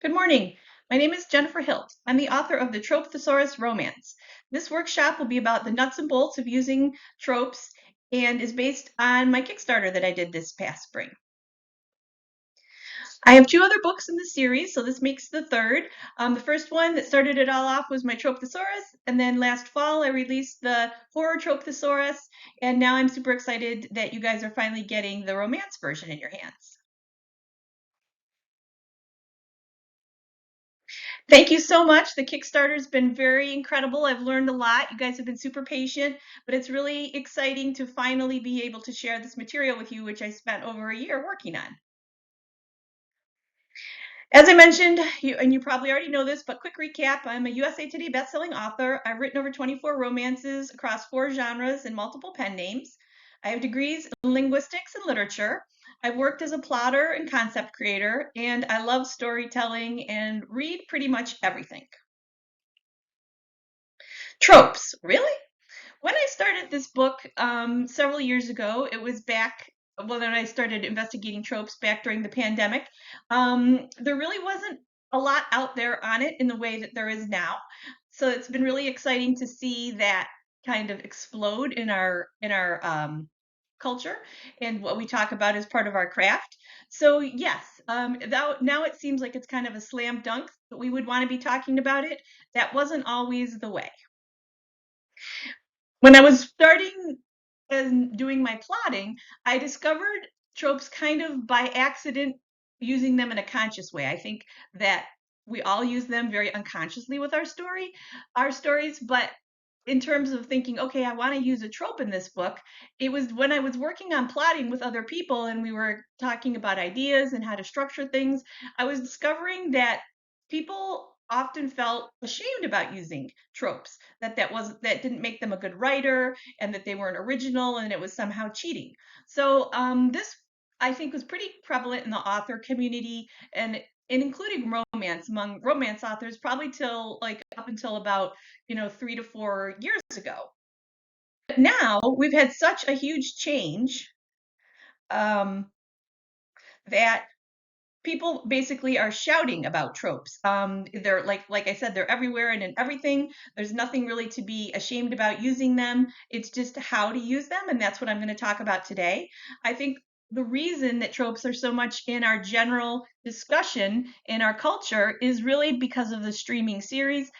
Good morning. My name is Jennifer Hilt. I'm the author of the Trope Thesaurus Romance. This workshop will be about the nuts and bolts of using tropes and is based on my Kickstarter that I did this past spring. I have two other books in the series, so this makes the third. The first one that started it all off was my Trope Thesaurus, and then last fall I released the Horror Trope Thesaurus, and now I'm super excited that you guys are finally getting the romance version in your hands. Thank you so much. The Kickstarter's been very incredible. I've learned a lot. You guys have been super patient, but it's really exciting to finally be able to share this material with you, which I spent over a year working on. As I mentioned, and you probably already know this, but quick recap, I'm a USA Today bestselling author. I've written over 24 romances across 4 genres and multiple pen names. I have degrees in linguistics and literature. I've worked as a plotter and concept creator, and I love storytelling and read pretty much everything. Tropes, really? When I started this book several years ago, it was back when I started investigating tropes back during the pandemic. There really wasn't a lot out there on it in the way that there is now. So it's been really exciting to see that kind of explode in our culture and what we talk about as part of our craft. So yes, now it seems like it's kind of a slam dunk that we would want to be talking about it. That wasn't always the way. When I was starting and doing my plotting, I discovered tropes kind of by accident, using them in a conscious way. I think that we all use them very unconsciously with our stories, but in terms of thinking, okay, I want to use a trope in this book, it was when I was working on plotting with other people and we were talking about ideas and how to structure things, I was discovering that people often felt ashamed about using tropes, that didn't make them a good writer and that they weren't original and it was somehow cheating. So this I think was pretty prevalent in the author community and including romance among romance authors probably till like up until about 3 to 4 years ago. But now we've had such a huge change um, that people basically are shouting about tropes. They're like I said, they're everywhere and in everything. There's nothing really to be ashamed about using them. It's just how to use them, and that's what I'm going to talk about today. I think the reason that tropes are so much in our general discussion in our culture is really because of the streaming series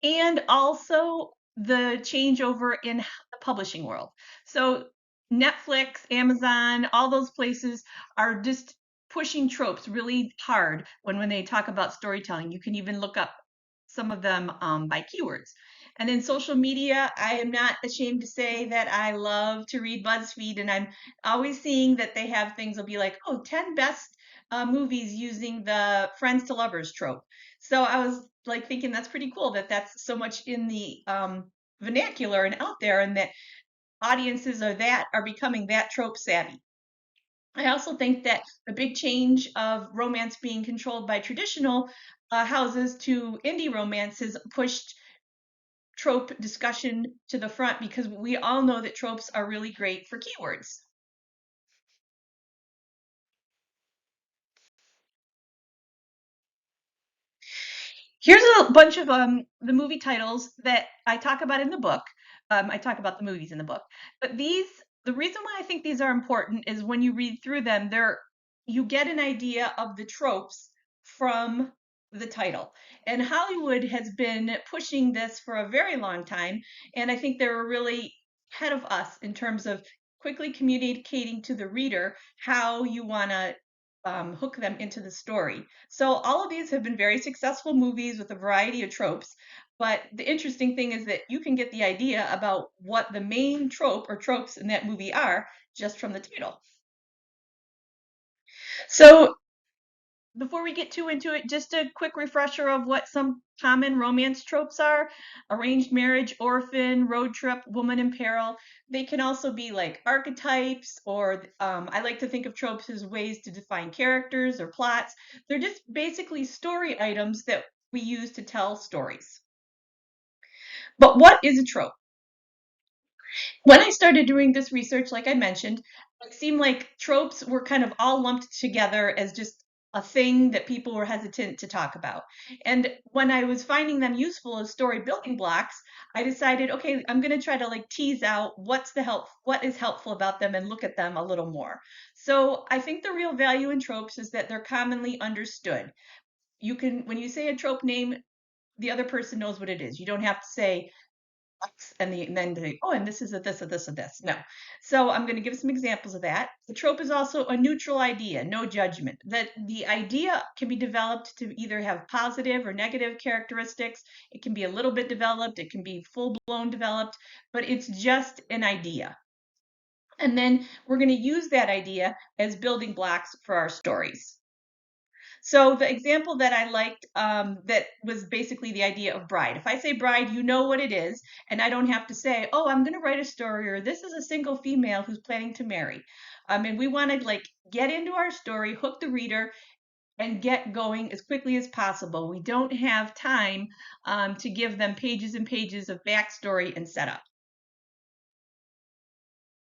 and also the changeover in the publishing world. So Netflix, Amazon, all those places are just pushing tropes really hard when they talk about storytelling. You can even look up some of them by keywords. And in social media, I am not ashamed to say that I love to read BuzzFeed, and I'm always seeing that they have things will be like, oh, 10 best movies using the friends to lovers trope. So I was like thinking that's pretty cool that that's so much in the vernacular and out there, and that audiences are becoming that trope savvy. I also think that the big change of romance being controlled by traditional houses to indie romance has pushed trope discussion to the front because we all know that tropes are really great for keywords. Here's a bunch of the movie titles that I talk about in the book. I talk about the movies in the book, but the reason why I think these are important is when you read through them, you get an idea of the tropes from the title. And Hollywood has been pushing this for a very long time, and I think they're really ahead of us in terms of quickly communicating to the reader how you want to hook them into the story. So all of these have been very successful movies with a variety of tropes. But the interesting thing is that you can get the idea about what the main trope or tropes in that movie are just from the title. So before we get too into it, just a quick refresher of what some common romance tropes are: arranged marriage, orphan, road trip, woman in peril. They can also be like archetypes, or I like to think of tropes as ways to define characters or plots. They're just basically story items that we use to tell stories. But what is a trope? When I started doing this research, like I mentioned, it seemed like tropes were kind of all lumped together as just a thing that people were hesitant to talk about. And when I was finding them useful as story building blocks, I decided, okay, I'm going to try to like tease out what is helpful about them and look at them a little more. So I think the real value in tropes is that they're commonly understood. You can, when you say a trope name, the other person knows what it is. You don't have to say X and then say, oh, and this is a this, a this, a this. No. So I'm going to give some examples of that. The trope is also a neutral idea, no judgment. That the idea can be developed to either have positive or negative characteristics. It can be a little bit developed, it can be full blown developed, but it's just an idea. And then we're going to use that idea as building blocks for our stories. So the example that I liked that was basically the idea of bride. If I say bride, you know what it is, and I don't have to say, oh, I'm going to write a story, or this is a single female who's planning to marry. And we want to like get into our story, hook the reader, and get going as quickly as possible. We don't have time to give them pages and pages of backstory and setup.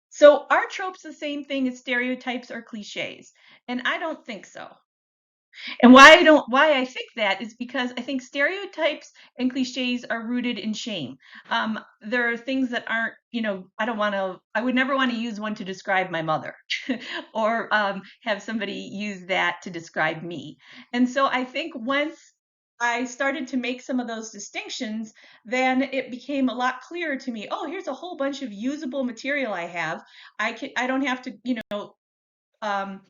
So are tropes the same thing as stereotypes or cliches? And I don't think so. And why I think that is because I think stereotypes and cliches are rooted in shame. There are things that aren't, I would never want to use one to describe my mother or have somebody use that to describe me. And so I think once I started to make some of those distinctions, then it became a lot clearer to me. Oh, here's a whole bunch of usable material I have. I don't have to, um,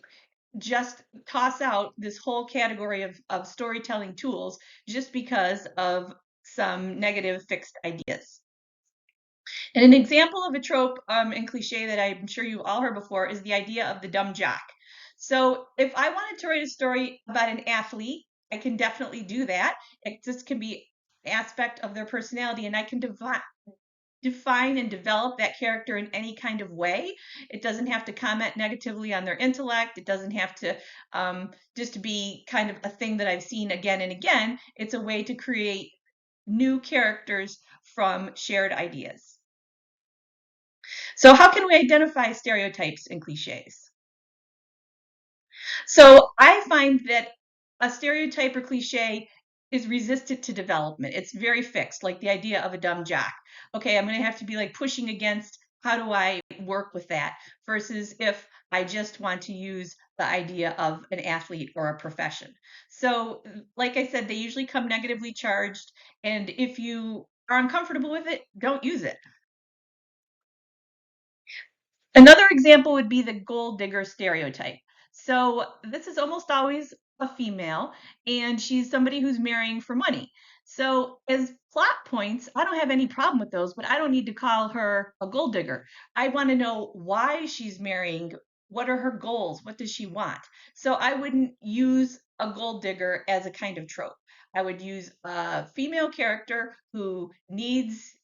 just toss out this whole category of storytelling tools just because of some negative fixed ideas. And an example of a trope and cliche that I'm sure you've all heard before is the idea of the dumb jock. So if I wanted to write a story about an athlete, I can definitely do that. This can be an aspect of their personality, and I can define and develop that character in any kind of way. It doesn't have to comment negatively on their intellect. It doesn't have to just be kind of a thing that I've seen again and again. It's a way to create new characters from shared ideas. So how can we identify stereotypes and cliches? So I find that a stereotype or cliche is resistant to development. It's very fixed, like the idea of a dumb jock. Okay, I'm going to have to be like pushing against how do I work with that versus if I just want to use the idea of an athlete or a profession. So, like I said, they usually come negatively charged. And if you are uncomfortable with it, don't use it. Another example would be the gold digger stereotype. So this is almost always a female, and she's somebody who's marrying for money. So as plot points, I don't have any problem with those, but I don't need to call her a gold digger. I want to know why she's marrying. What are her goals? What does she want? So I wouldn't use a gold digger as a kind of trope. I would use a female character who needs,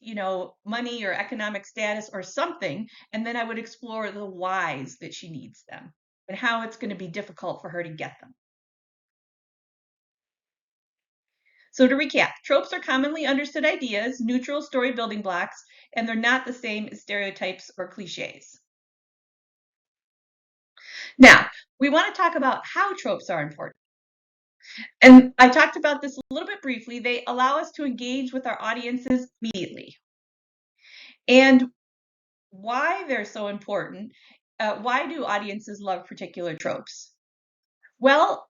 money or economic status or something, and then I would explore the whys that she needs them and how it's going to be difficult for her to get them. So to recap, tropes are commonly understood ideas, neutral story building blocks, and they're not the same as stereotypes or cliches. Now, we want to talk about how tropes are important. And I talked about this a little bit briefly. They allow us to engage with our audiences immediately. And why they're so important, why do audiences love particular tropes? Well,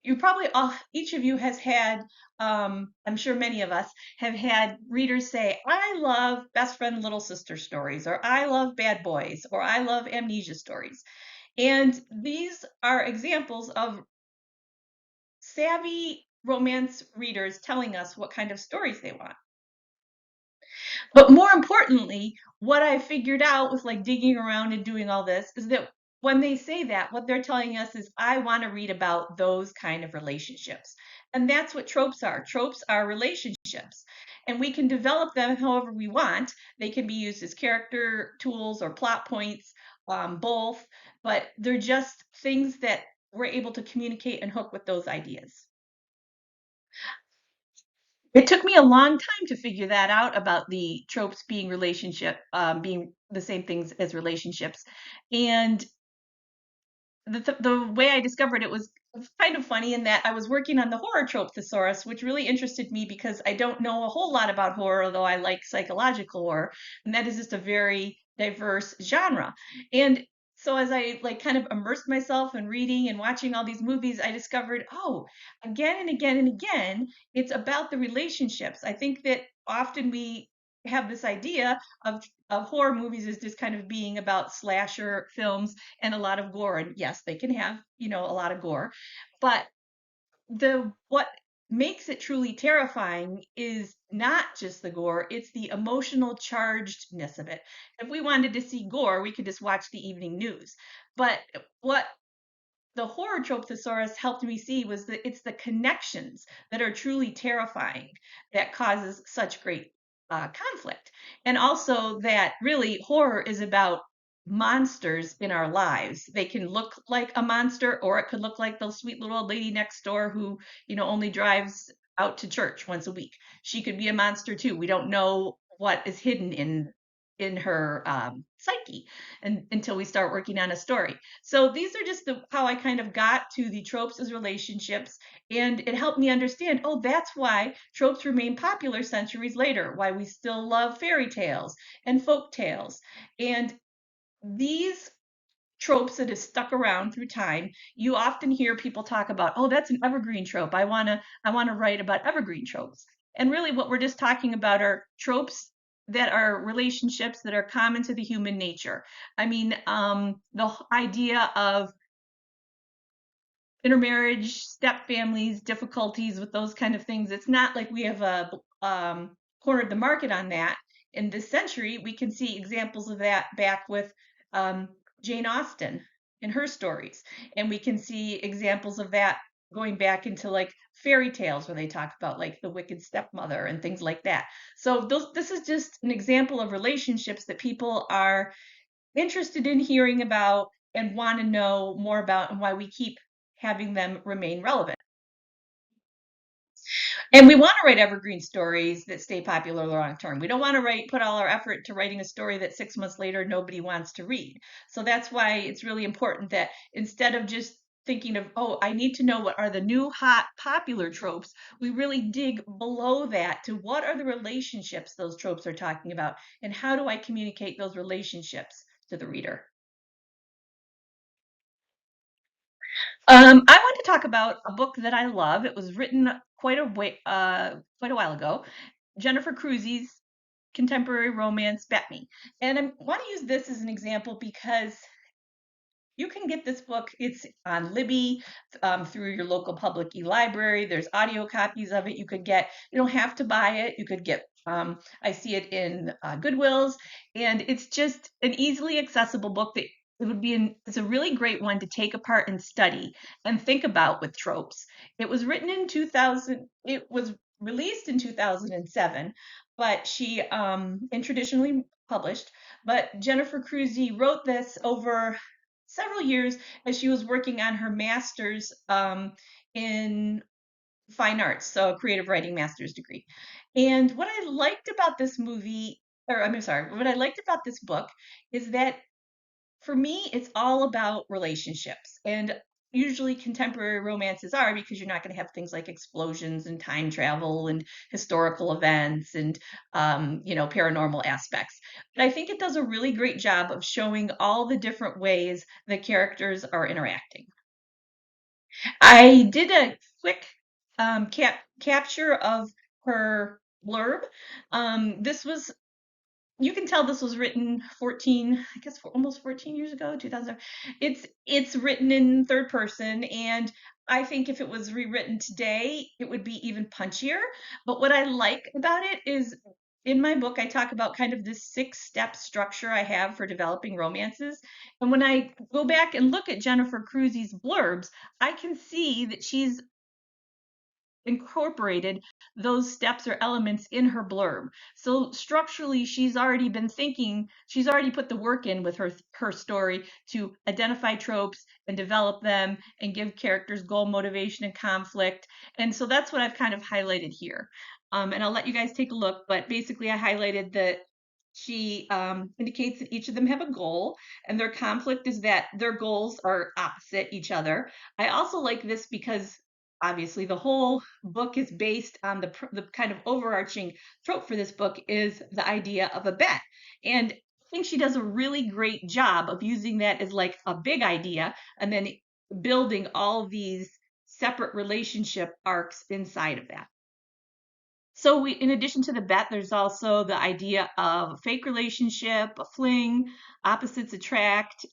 you probably all, each of you has had, I'm sure many of us have had readers say, I love best friend, little sister stories, or I love bad boys, or I love amnesia stories. And these are examples of savvy romance readers telling us what kind of stories they want. But more importantly, what I figured out with like digging around and doing all this is that when they say that, what they're telling us is, I want to read about those kind of relationships. And that's what tropes are. Tropes are relationships. And we can develop them however we want. They can be used as character tools or plot points, both, but they're just things that we're able to communicate and hook with those ideas. It took me a long time to figure that out about the tropes being the same things as relationships. And the way I discovered it was it's kind of funny in that I was working on the horror trope thesaurus, which really interested me because I don't know a whole lot about horror, although I like psychological horror, and that is just a very diverse genre. And so as I like kind of immersed myself in reading and watching all these movies, I discovered, oh, again and again and again, it's about the relationships. I think that often we have this idea of horror movies as just kind of being about slasher films and a lot of gore. And yes, they can have, a lot of gore, but the what makes it truly terrifying is not just the gore, it's the emotional chargedness of it. If we wanted to see gore, we could just watch the evening news. But what the horror trope thesaurus helped me see was that it's the connections that are truly terrifying that causes such great conflict. And also that really horror is about monsters in our lives. They can look like a monster, or it could look like the sweet little old lady next door who, only drives out to church once a week. She could be a monster too. We don't know what is hidden in her psyche until we start working on a story. So these are just how I kind of got to the tropes as relationships, and it helped me understand, oh, that's why tropes remain popular centuries later, why we still love fairy tales and folk tales. And these tropes that have stuck around through time, you often hear people talk about, oh, that's an evergreen trope. I want to write about evergreen tropes. And really what we're just talking about are tropes that are relationships that are common to the human nature. I mean, idea of intermarriage, step families, difficulties with those kind of things. It's not like we have cornered the market on that. In this century, we can see examples of that back with um, Jane Austen in her stories, and we can see examples of that going back into like fairy tales where they talk about like the wicked stepmother and things like that. So this is just an example of relationships that people are interested in hearing about and want to know more about, and why we keep having them remain relevant. And we want to write evergreen stories that stay popular long term. We don't want to put all our effort to writing a story that 6 months later nobody wants to read. So that's why it's really important that instead of just thinking of, oh, I need to know what are the new hot popular tropes, we really dig below that to what are the relationships those tropes are talking about, and how do I communicate those relationships to the reader. I want to talk about a book that I love. It was written quite a while ago. Jennifer Cruzy's contemporary romance, Bet Me. And I want to use this as an example because you can get this book. It's on Libby through your local public e-library. There's audio copies of it you could get. You don't have to buy it. You could get, I see it in Goodwills, and it's just an easily accessible book that it's a really great one to take apart and study and think about with tropes. It was written in 2000, it was released in 2007, but and traditionally published, but Jennifer Cruzy wrote this over several years as she was working on her master's in fine arts, so a creative writing master's degree. And what I liked about this movie, or I'm sorry, what I liked about this book is that for me, it's all about relationships. And usually contemporary romances are, because you're not going to have things like explosions and time travel and historical events and paranormal aspects. But I think it does a really great job of showing all the different ways the characters are interacting. I did a quick capture of her blurb. This was You can tell this was written 14, I guess, almost 14 years ago, 2000. It's written in third person, and I think if it was rewritten today, it would be even punchier. But what I like about it is, in my book, I talk about kind of this 6-step structure I have for developing romances. And when I go back and look at Jennifer Cruzy's blurbs, I can see that she's incorporated those steps or elements in her blurb. So structurally, she's already put the work in with her story to identify tropes and develop them and give characters goal, motivation, and conflict. And so that's what I've kind of highlighted here. And I'll let you guys take a look, but basically I highlighted She indicates that each of them have a goal, and their conflict is that their goals are opposite each other. I also like this because obviously the whole book is based on the kind of overarching trope for this book is the idea of a bet. And I think she does a really great job of using that as like a big idea and then building all these separate relationship arcs inside of that. So in addition to the bet, there's also the idea of a fake relationship, a fling, opposites attract.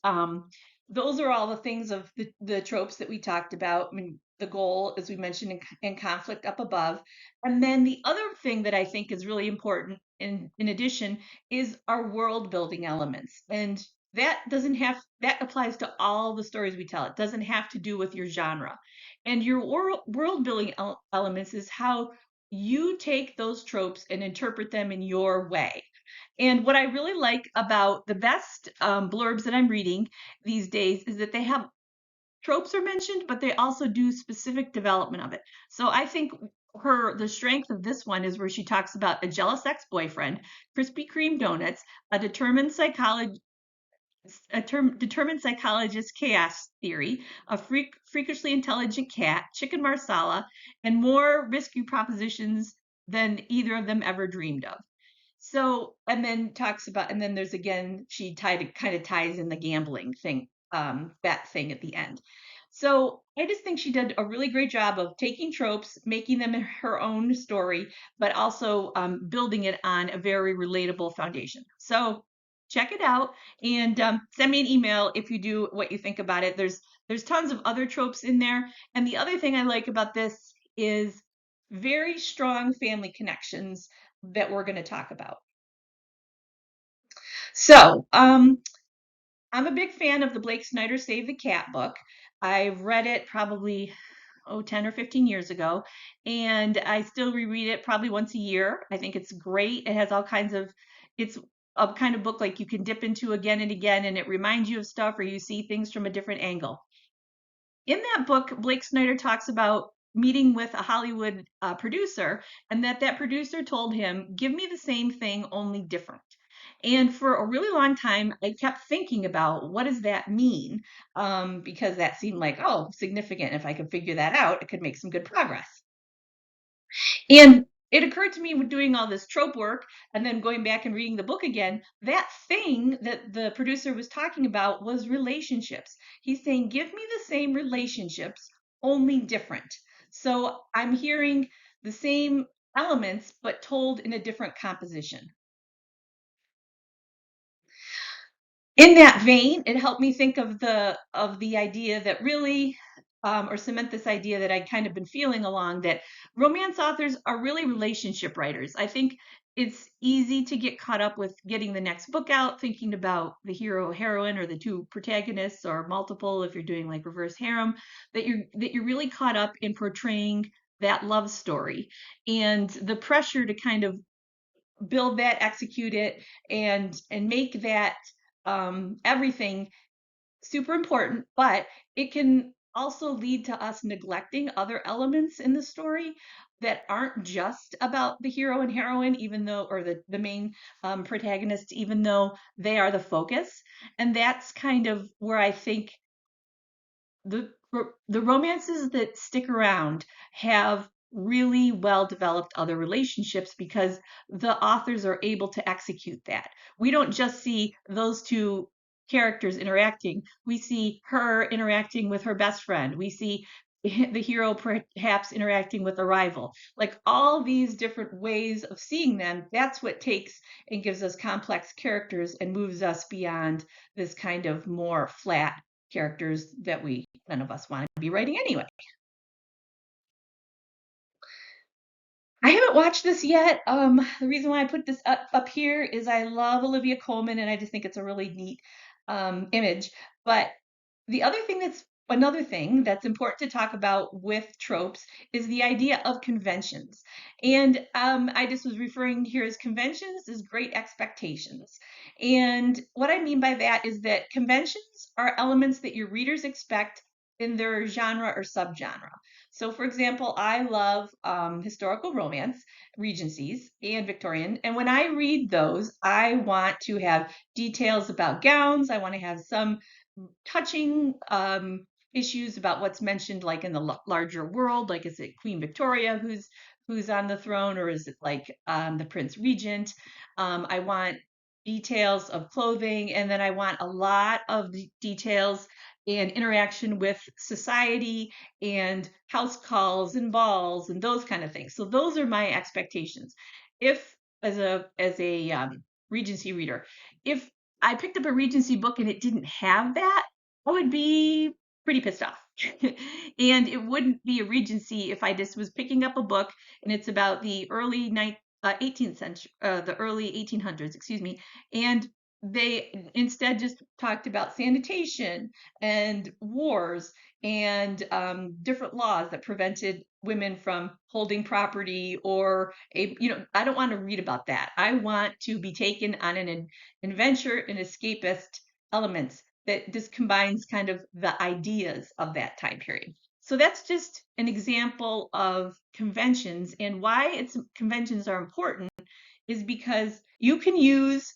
Those are all the things of the tropes that we talked about. I mean, the goal, as we mentioned, in conflict up above. And then the other thing that I think is really important in addition is our world building elements. And that applies to all the stories we tell. It doesn't have to do with your genre. And your world building elements is how you take those tropes and interpret them in your way. And what I really like about the best blurbs that I'm reading these days is that they have tropes are mentioned, but they also do specific development of it. So I think the strength of this one is where she talks about a jealous ex-boyfriend, Krispy Kreme donuts, a determined psychologist chaos theory, a freakishly intelligent cat, chicken marsala, and more risky propositions than either of them ever dreamed of. So, and then talks about, and then there's again, she kind of ties in the gambling thing, that thing at the end. So I just think she did a really great job of taking tropes, making them her own story, but also building it on a very relatable foundation. So check it out and send me an email if you do what you think about it. There's tons of other tropes in there, and the other thing I like about this is very strong family connections that we're going to talk about. So, I'm a big fan of the Blake Snyder Save the Cat book. I've read it probably 10 or 15 years ago, and I still reread it probably once a year. I think it's great. It has all kinds of, it's a kind of book like you can dip into again and again, and it reminds you of stuff or you see things from a different angle. In that book, Blake Snyder talks about meeting with a Hollywood producer, and that producer told him, "Give me the same thing, only different." And for a really long time, I kept thinking about what does that mean? Because that seemed like, oh, significant. If I could figure that out, it could make some good progress. And it occurred to me with doing all this trope work and then going back and reading the book again, that thing that the producer was talking about was relationships. He's saying, give me the same relationships, only different. So I'm hearing the same elements, but told in a different composition. In that vein, it helped me think of the idea that really or cement this idea that I'd kind of been feeling along that romance authors are really relationship writers. I think it's easy to get caught up with getting the next book out, thinking about the hero heroine or the two protagonists or multiple if you're doing like reverse harem, that you're really caught up in portraying that love story and the pressure to kind of build that, execute it, and make that everything super important, but it can also lead to us neglecting other elements in the story that aren't just about the hero and heroine, even though, or the main protagonist, even though they are the focus. And that's kind of where I think the romances that stick around have really well developed other relationships because the authors are able to execute that. We don't just see those two characters interacting. We see her interacting with her best friend. We see the hero perhaps interacting with a rival. Like all these different ways of seeing them, that's what takes and gives us complex characters and moves us beyond this kind of more flat characters that we none of us want to be writing anyway. I haven't watched this yet. The reason why I put this up here is I love Olivia Colman and I just think it's a really neat image. But another thing that's important to talk about with tropes is the idea of conventions. And I just was referring here as conventions as great expectations. And what I mean by that is that conventions are elements that your readers expect in their genre or subgenre. So, for example, I love historical romance, Regencies, and Victorian. And when I read those, I want to have details about gowns. I want to have some touching issues about what's mentioned, like in the larger world. Like, is it Queen Victoria who's on the throne, or is it like the Prince Regent? I want details of clothing, and then I want a lot of details and interaction with society and house calls and balls and those kind of things. So those are my expectations. If as a Regency reader, if I picked up a Regency book and it didn't have that, I would be pretty pissed off. And it wouldn't be a Regency if I just was picking up a book and it's about the early 18th century, the early 1800s, excuse me, and they instead just talked about sanitation and wars and different laws that prevented women from holding property or I don't want to read about that. I want to be taken on an adventure and escapist elements that just combines kind of the ideas of that time period. So that's just an example of conventions, and why conventions are important is because you can use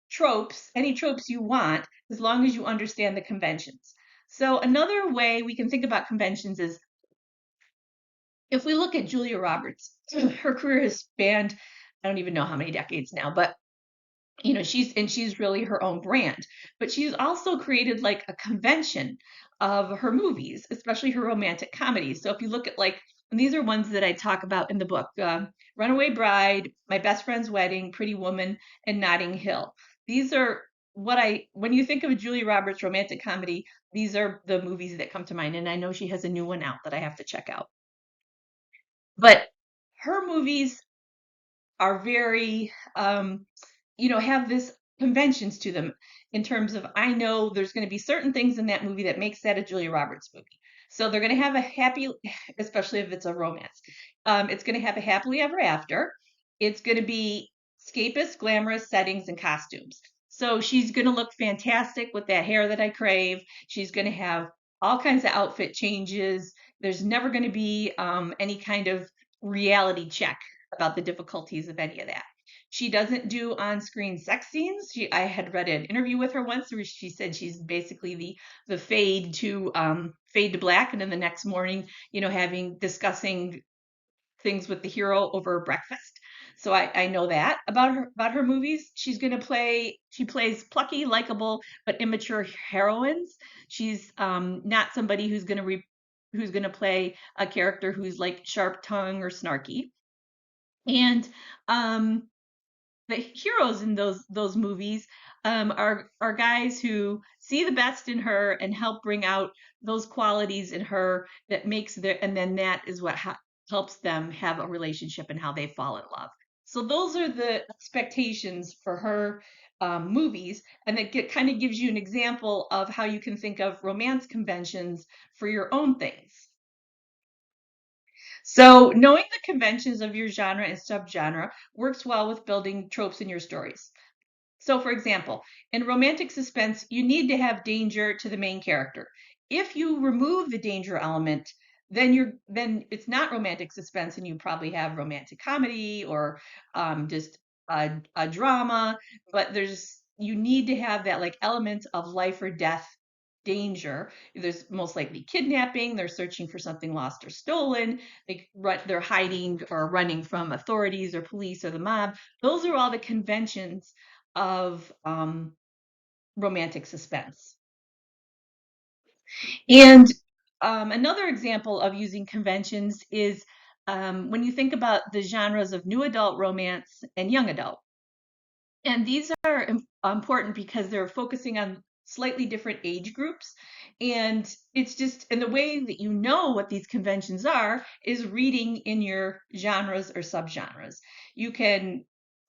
tropes, any tropes you want, as long as you understand the conventions. So another way we can think about conventions is if we look at Julia Roberts, her career has spanned, I don't even know how many decades now, but she's really her own brand, but she's also created like a convention of her movies, especially her romantic comedies. So if you look at like, and these are ones that I talk about in the book, Runaway Bride, My Best Friend's Wedding, Pretty Woman, and Notting Hill. These are when you think of a Julia Roberts romantic comedy, these are the movies that come to mind. And I know she has a new one out that I have to check out. But her movies are very have this conventions to them in terms of, I know there's going to be certain things in that movie that makes that a Julia Roberts movie. So they're going to have a happy, especially if it's a romance. It's going to have a happily ever after. It's going to be escapist, glamorous settings and costumes. So she's going to look fantastic with that hair that I crave. She's going to have all kinds of outfit changes. There's never going to be any kind of reality check about the difficulties of any of that. She doesn't do on-screen sex scenes. I had read an interview with her once where she said she's basically the fade to black, and then the next morning, having discussing things with the hero over breakfast. So I know that about her movies. She plays plucky, likable, but immature heroines. She's not somebody who's gonna play a character who's like sharp tongue or snarky. And the heroes in those movies are guys who see the best in her and help bring out those qualities in her that makes their and then that is what helps them have a relationship and how they fall in love. So those are the expectations for her movies, and it kind of gives you an example of how you can think of romance conventions for your own things. So, knowing the conventions of your genre and subgenre works well with building tropes in your stories. So, for example, in romantic suspense, you need to have danger to the main character. If you remove the danger element, then it's not romantic suspense, and you probably have romantic comedy or just a drama. But you need to have that like element of life or death danger. There's most likely kidnapping. They're searching for something lost or stolen. They're hiding or running from authorities or police or the mob. Those are all the conventions of romantic suspense. And another example of using conventions is when you think about the genres of new adult romance and young adult. And these are important because they're focusing on slightly different age groups. And and the way that you know what these conventions are is reading in your genres or subgenres. You can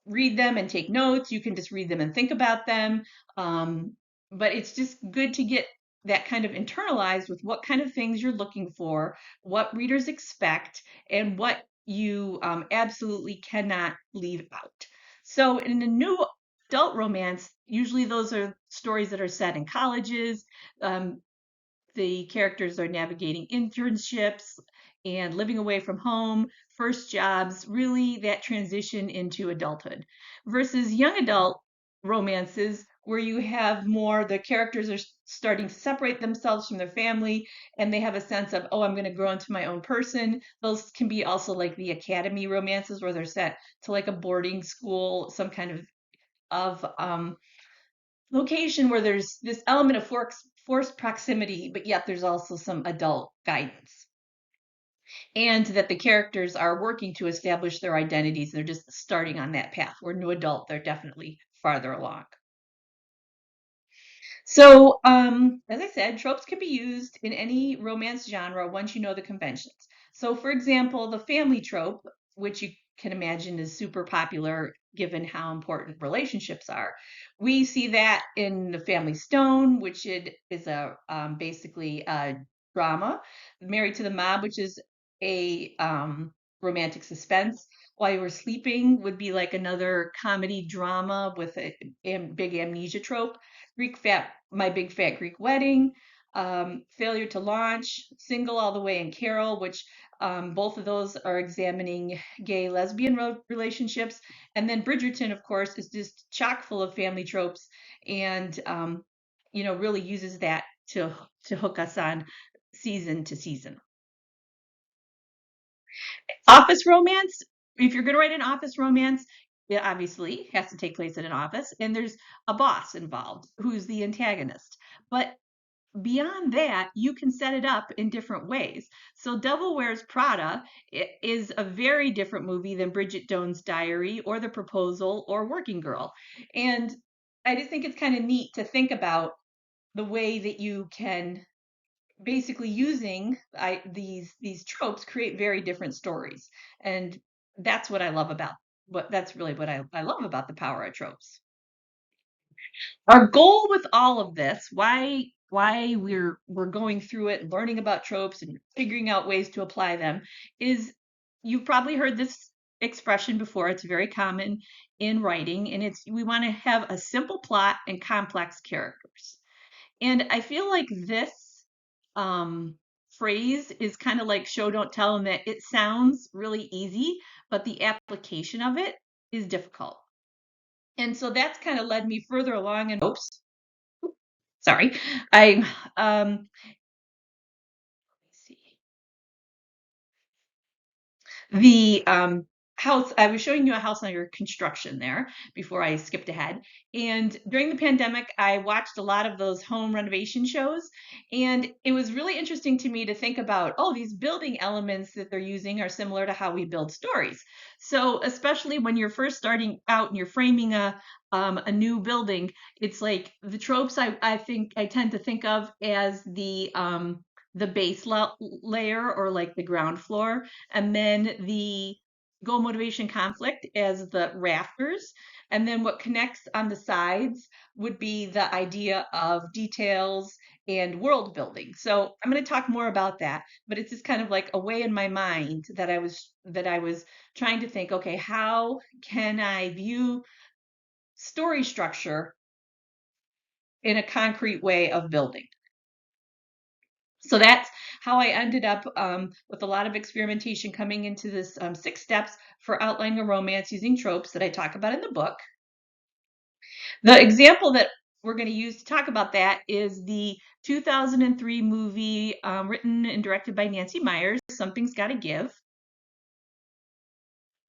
read them and take notes. You can just read them and think about them. But it's just good to get that kind of internalized with what kind of things you're looking for, what readers expect, and what you absolutely cannot leave out. So in a new adult romance, usually those are stories that are set in colleges. Um, the characters are navigating internships and living away from home, first jobs, really that transition into adulthood, versus young adult romances where you have more the characters are starting to separate themselves from their family and they have a sense of, oh, I'm going to grow into my own person. Those can be also like the academy romances where they're set to like a boarding school, some kind of location where there's this element of forced proximity, but yet there's also some adult guidance. And that the characters are working to establish their identities. They're just starting on that path. Where new adult, they're definitely farther along. So, as I said, tropes can be used in any romance genre once you know the conventions. So, for example, the family trope, which you can imagine is super popular given how important relationships are. We see that in The Family Stone, which it is a basically a drama. Married to the Mob, which is a romantic suspense. While You Were Sleeping would be like another comedy drama with a big amnesia trope. My Big Fat Greek Wedding, Failure to Launch, Single All the Way, and Carol, which both of those are examining gay lesbian relationships. And then Bridgerton, of course, is just chock full of family tropes and, really uses that to hook us on season to season. Office romance, if you're going to write an office romance, it obviously has to take place in an office, and there's a boss involved who's the antagonist. But beyond that, you can set it up in different ways. So Devil Wears Prada is a very different movie than Bridget Jones' Diary or The Proposal or Working Girl. And I just think it's kind of neat to think about the way that you can basically using these tropes create very different stories. And that's what I love about that's really what I love about the power of tropes. Our goal with all of this, why we're going through it, learning about tropes and figuring out ways to apply them, is you've probably heard this expression before. It's very common in writing, and it's we want to have a simple plot and complex characters. And I feel like this um, phrase is kind of like show, don't tell, in that it sounds really easy, but the application of it is difficult. And so that's kind of led me further along in oops, sorry. I let's see. The house, I was showing you a house under construction there before I skipped ahead. And during the pandemic, I watched a lot of those home renovation shows. And it was really interesting to me to think about, oh, these building elements that they're using are similar to how we build stories. So, especially when you're first starting out and you're framing a new building, it's like the tropes I think I tend to think of as the base layer or like the ground floor, and then the goal motivation conflict as the rafters, and then what connects on the sides would be the idea of details and world building. So I'm going to talk more about that, but it's just kind of like a way in my mind that I was trying to think, okay, how can I view story structure in a concrete way of building? So that's how I ended up with a lot of experimentation coming into this 6 steps for outlining a romance using tropes that I talk about in the book. The example that we're going to use to talk about that is the 2003 movie written and directed by Nancy Meyers, Something's Gotta Give.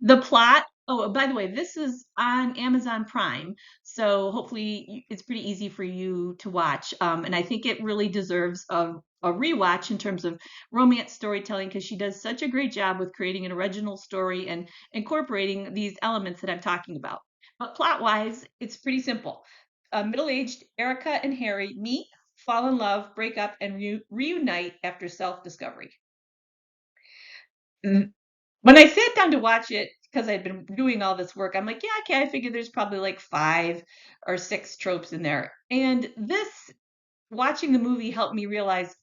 The plot, oh, by the way, this is on Amazon Prime, so hopefully it's pretty easy for you to watch. And I think it really deserves a rewatch in terms of romance storytelling because she does such a great job with creating an original story and incorporating these elements that I'm talking about. But plot-wise, it's pretty simple. Middle-aged Erica and Harry meet, fall in love, break up, and reunite after self-discovery. When I sat down to watch it, because I'd been doing all this work, I'm like, yeah, okay, I figured there's probably like 5 or 6 tropes in there. And this, watching the movie helped me realize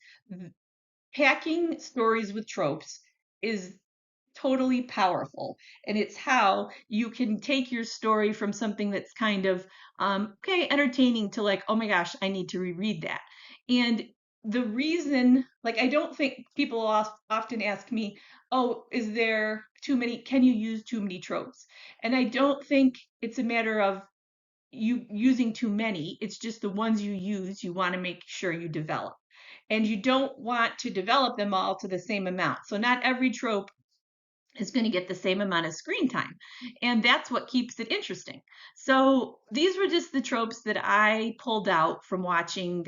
packing stories with tropes is totally powerful. And it's how you can take your story from something that's kind of, okay, entertaining to like, oh my gosh, I need to reread that. And the reason, like, I don't think people often ask me, oh, is there too many, can you use too many tropes? And I don't think it's a matter of you using too many. It's just the ones you use, you want to make sure you develop. And you don't want to develop them all to the same amount. So not every trope is going to get the same amount of screen time. And that's what keeps it interesting. So these were just the tropes that I pulled out from watching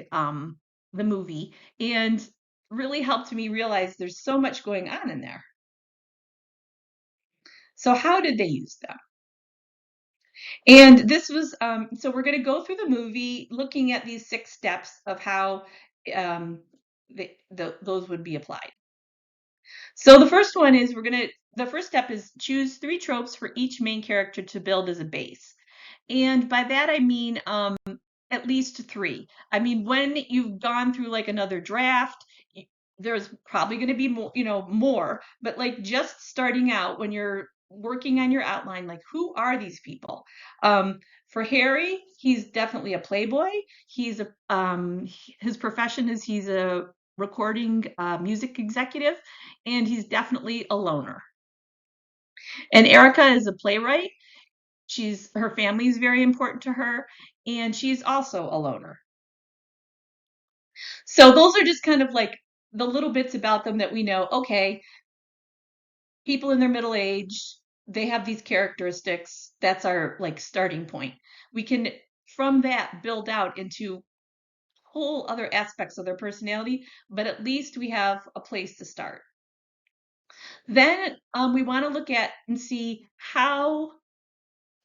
the movie, and really helped me realize there's so much going on in there. So how did they use them? And this was, so we're going to go through the movie looking at these 6 steps of how um, those would be applied. So the first one is the first step is choose 3 tropes for each main character to build as a base. And by that I mean at least 3. I mean, when you've gone through like another draft, there's probably going to be more, more, but like just starting out when you're working on your outline, like who are these people? For Harry, he's definitely a playboy. He's a his profession is he's a recording music executive, and he's definitely a loner. And Erica is a playwright. Her family is very important to her, and she's also a loner. So those are just kind of like the little bits about them that we know, okay, people in their middle age, they have these characteristics. That's our like starting point. We can from that build out into whole other aspects of their personality, but at least we have a place to start. Then we want to look at and see how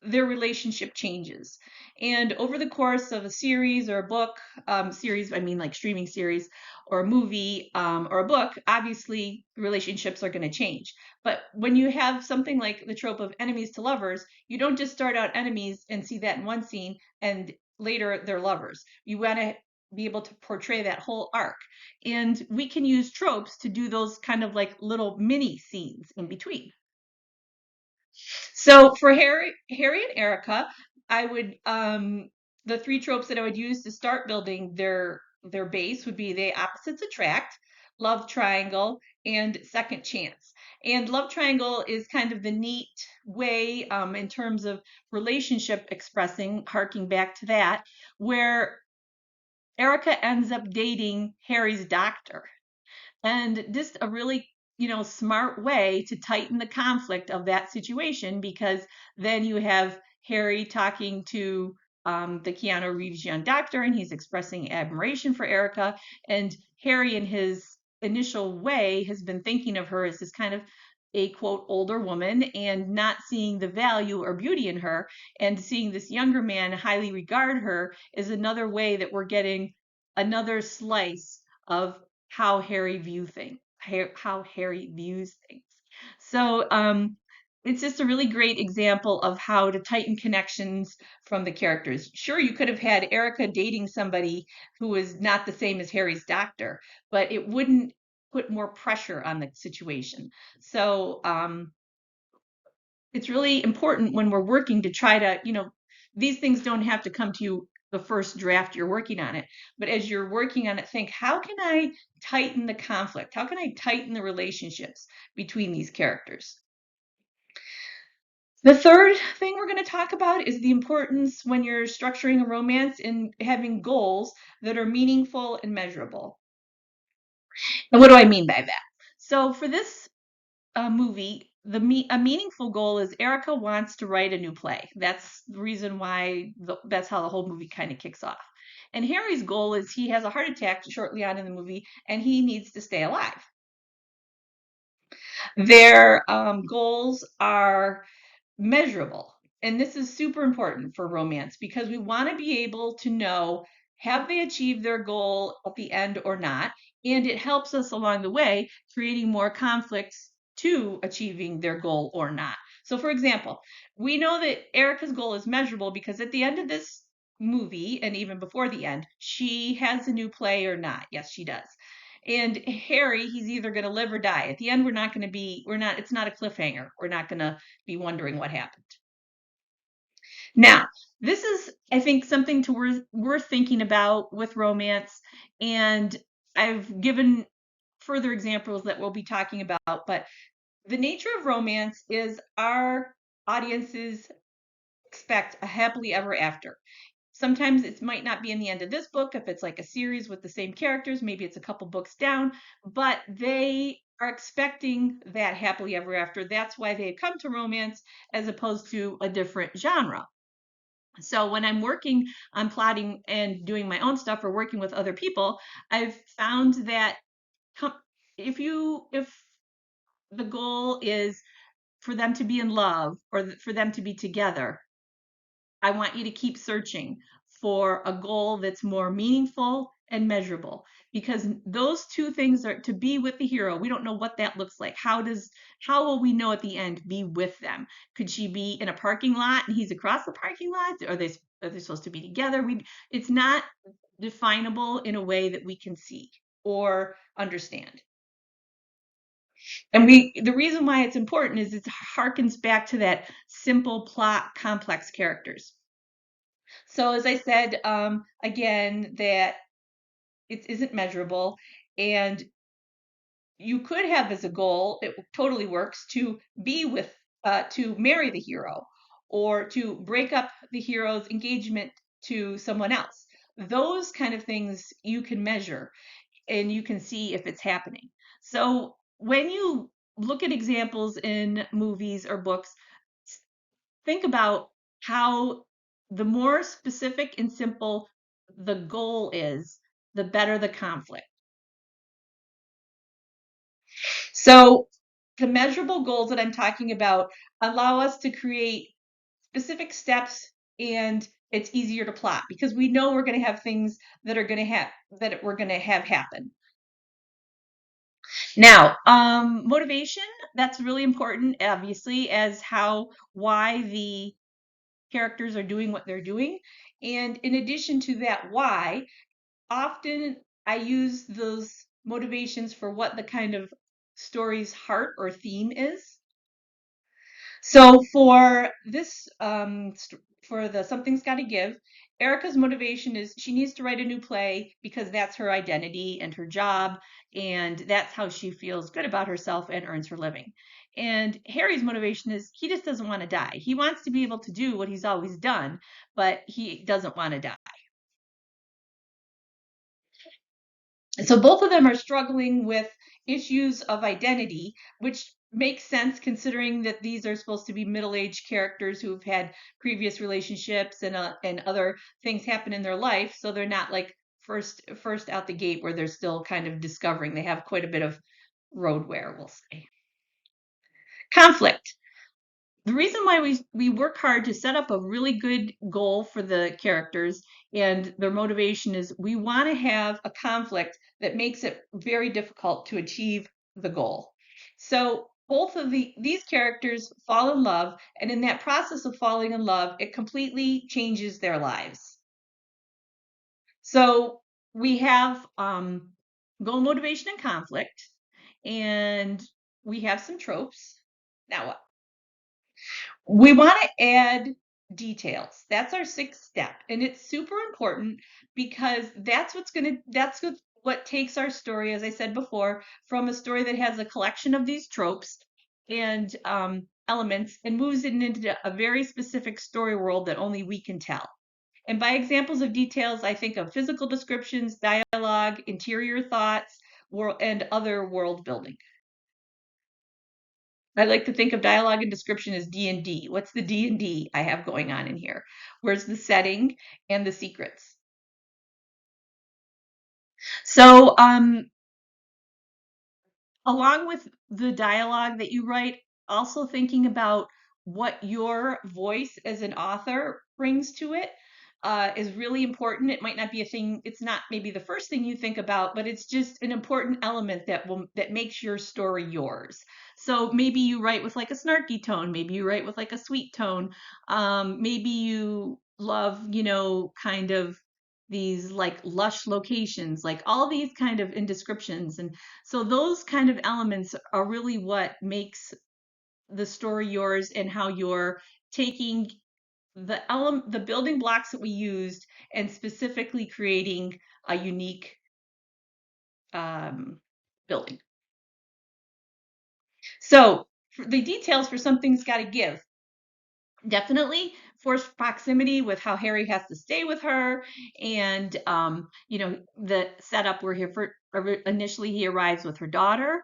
their relationship changes. And over the course of a series or a book, series, I mean like streaming series or a movie or a book, obviously relationships are going to change. But when you have something like the trope of enemies to lovers, you don't just start out enemies and see that in one scene and later they're lovers. You want to be able to portray that whole arc. And we can use tropes to do those kind of like little mini scenes in between. So for Harry and Erica, I would the 3 tropes that I would use to start building their base would be they opposites attract, love triangle, and second chance. And love triangle is kind of the neat way in terms of relationship expressing, harking back to that, where Erica ends up dating Harry's doctor, and just a really smart way to tighten the conflict of that situation, because then you have Harry talking to the Keanu Reeves young doctor, and he's expressing admiration for Erica, and Harry in his initial way has been thinking of her as this kind of a quote older woman and not seeing the value or beauty in her, and seeing this younger man highly regard her is another way that we're getting another slice of how Harry how Harry views things. So it's just a really great example of how to tighten connections from the characters. Sure, you could have had Erica dating somebody who was not the same as Harry's doctor, but it wouldn't put more pressure on the situation. So it's really important when we're working to try to, these things don't have to come to you the first draft you're working on it, but as you're working on it, think, how can I tighten the conflict? How can I tighten the relationships between these characters? The third thing we're going to talk about is the importance when you're structuring a romance in having goals that are meaningful and measurable. And what do I mean by that? So for this movie, a meaningful goal is Erica wants to write a new play. That's the reason why that's how the whole movie kind of kicks off. And Harry's goal is he has a heart attack shortly on in the movie, and he needs to stay alive. Their goals are measurable. And this is super important for romance because we want to be able to know, have they achieved their goal at the end or not? And it helps us along the way, creating more conflicts to achieving their goal or not. So, for example, we know that Erica's goal is measurable because at the end of this movie, and even before the end, she has a new play or not. Yes, she does. And Harry, he's either going to live or die. At the end, it's not a cliffhanger. We're not going to be wondering what happened. Now, this is, I think, something worth thinking about with romance. And I've given further examples that we'll be talking about, but the nature of romance is our audiences expect a happily ever after. Sometimes it might not be in the end of this book if it's like a series with the same characters, maybe it's a couple books down, but they are expecting that happily ever after. That's why they come to romance as opposed to a different genre. So when I'm working on plotting and doing my own stuff or working with other people, I've found that if the goal is for them to be in love or for them to be together, I want you to keep searching for a goal that's more meaningful and measurable, because those two things are to be with the hero. We don't know what that looks like. How will we know at the end be with them? Could she be in a parking lot and he's across the parking lot? Are they supposed to be together? It's not definable in a way that we can see or understand. And the reason why it's important is it harkens back to that simple plot, complex characters. So as I said, again, that it isn't measurable, and you could have as a goal, it totally works, to be with, to marry the hero, or to break up the hero's engagement to someone else. Those kind of things you can measure, and you can see if it's happening. So when you look at examples in movies or books, think about how the more specific and simple the goal is, the better the conflict. So the measurable goals that I'm talking about allow us to create specific steps, and it's easier to plot because we know we're going to have things that are going to have that we're going to have happen. Now, motivation, that's really important, obviously, as why the characters are doing what they're doing. And in addition to that, why, often I use those motivations for what the kind of story's heart or theme is. So for this, for the Something's Gotta Give, Erica's motivation is she needs to write a new play because that's her identity and her job, and that's how she feels good about herself and earns her living. And Harry's motivation is he just doesn't want to die. He wants to be able to do what he's always done, but he doesn't want to die. So both of them are struggling with issues of identity, which makes sense considering that these are supposed to be middle-aged characters who've had previous relationships and other things happen in their life. So they're not like first out the gate where they're still kind of discovering. They have quite a bit of road wear, we'll say. Conflict. The reason why we work hard to set up a really good goal for the characters and their motivation is we want to have a conflict that makes it very difficult to achieve the goal. So both of these characters fall in love, and in that process of falling in love, it completely changes their lives. So we have goal, motivation, and conflict, and we have some tropes. Now, we want to add details. That's our sixth step. And it's super important because what takes our story, as I said before, from a story that has a collection of these tropes and elements and moves it into a very specific story world that only we can tell. And by examples of details, I think of physical descriptions, dialogue, interior thoughts, and other world building. I like to think of dialogue and description as D&D. What's the D&D I have going on in here? Where's the setting and the secrets? So, along with the dialogue that you write, also thinking about what your voice as an author brings to it is really important. It might not be a thing, it's not maybe the first thing you think about, but it's just an important element that makes your story yours. So maybe you write with like a snarky tone, maybe you write with like a sweet tone, maybe you love, kind of these like lush locations, like all these kind of in descriptions. And so those kind of elements are really what makes the story yours and how you're taking the building blocks that we used and specifically creating a unique um, building. So for the details for Something's Gotta Give, definitely forced proximity with how Harry has to stay with her, and the setup where initially he arrives with her daughter.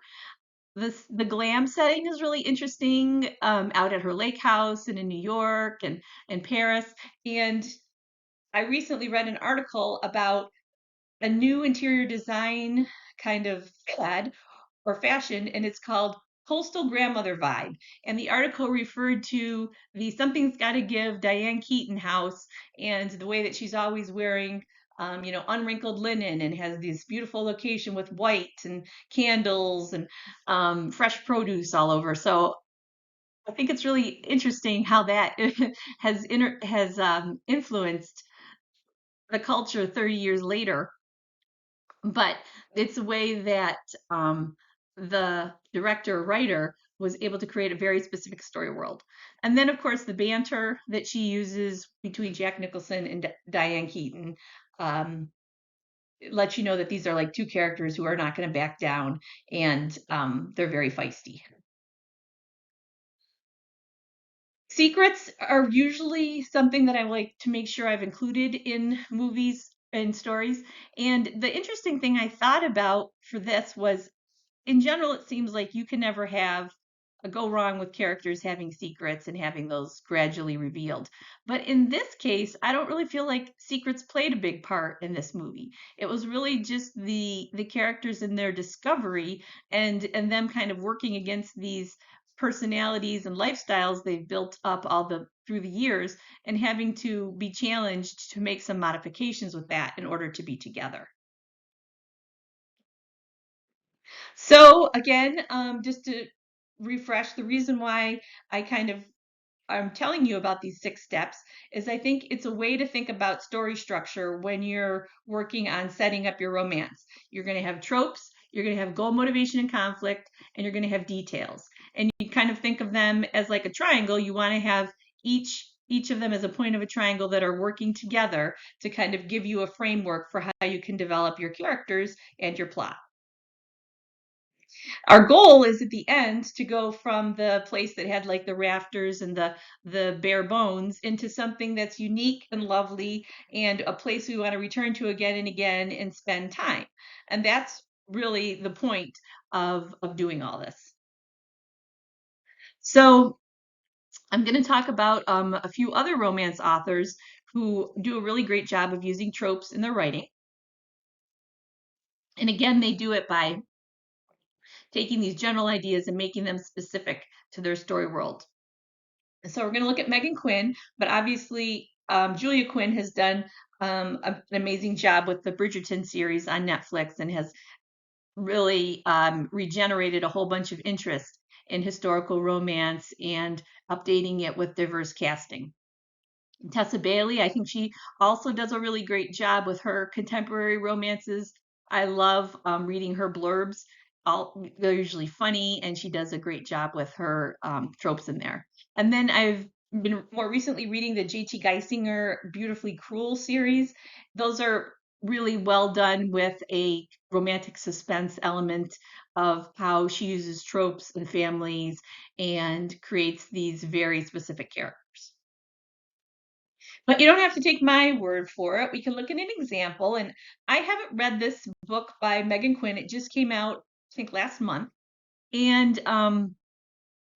The glam setting is really interesting, out at her lake house and in New York and Paris. And I recently read an article about a new interior design kind of fad or fashion, and it's called Coastal Grandmother Vibe. And the article referred to the Something's Gotta Give Diane Keaton house and the way that she's always wearing, unwrinkled linen and has this beautiful location with white and candles and fresh produce all over. So I think it's really interesting how that has influenced the culture 30 years later, but it's a way that the director writer was able to create a very specific story world. And then, of course, the banter that she uses between Jack Nicholson and Diane Keaton um, lets you know that these are like two characters who are not going to back down, and they're very feisty. Secrets are usually something that I like to make sure I've included in movies and stories. And the interesting thing I thought about for this was, in general, it seems like you can never have a go wrong with characters having secrets and having those gradually revealed. But in this case, I don't really feel like secrets played a big part in this movie. It was really just the characters and their discovery, and them kind of working against these personalities and lifestyles they've built up all the through the years, and having to be challenged to make some modifications with that in order to be together. So again, just to refresh, the reason why I kind of I'm telling you about these 6 steps is I think it's a way to think about story structure when you're working on setting up your romance. You're going to have tropes, you're going to have goal, motivation, and conflict, and you're going to have details. And you kind of think of them as like a triangle. You want to have each of them as a point of a triangle that are working together to kind of give you a framework for how you can develop your characters and your plot. Our goal is at the end to go from the place that had like the rafters and the bare bones into something that's unique and lovely, and a place we want to return to again and again and spend time. And that's really the point of doing all this. So I'm going to talk about a few other romance authors who do a really great job of using tropes in their writing. And again, they do it by taking these general ideas and making them specific to their story world. So we're going to look at Megan Quinn, but obviously Julia Quinn has done an amazing job with the Bridgerton series on Netflix, and has really regenerated a whole bunch of interest in historical romance and updating it with diverse casting. Tessa Bailey, I think she also does a really great job with her contemporary romances. I love reading her blurbs. They're usually funny, and she does a great job with her tropes in there. And then I've been more recently reading the J.T. Geisinger Beautifully Cruel series. Those are really well done with a romantic suspense element of how she uses tropes and families and creates these very specific characters. But you don't have to take my word for it. We can look at an example. And I haven't read this book by Megan Quinn. It just came out, I think, last month. And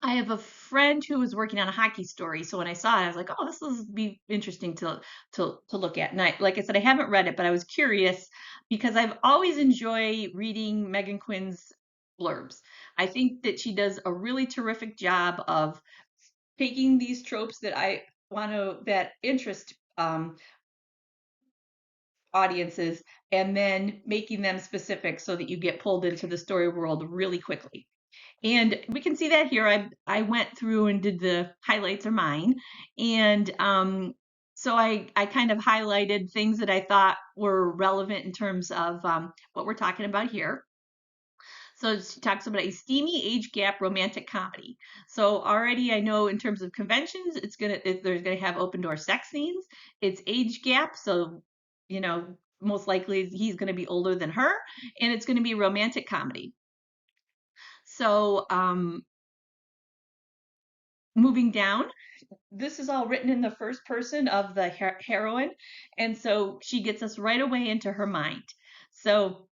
I have a friend who was working on a hockey story. So when I saw it, I was like, oh, this will be interesting to look at. And like I said, I haven't read it, but I was curious because I've always enjoyed reading Megan Quinn's blurbs. I think that she does a really terrific job of taking these tropes that interest audiences, and then making them specific so that you get pulled into the story world really quickly. And we can see that here. I went through and did the highlights are mine, and so I kind of highlighted things that I thought were relevant in terms of what we're talking about here. So she talks about a steamy age gap romantic comedy. So already I know in terms of conventions, there's gonna have open door sex scenes. It's age gap, so you know most likely he's going to be older than her, and it's going to be a romantic comedy. So moving down, this is all written in the first person of the heroine, and so she gets us right away into her mind. So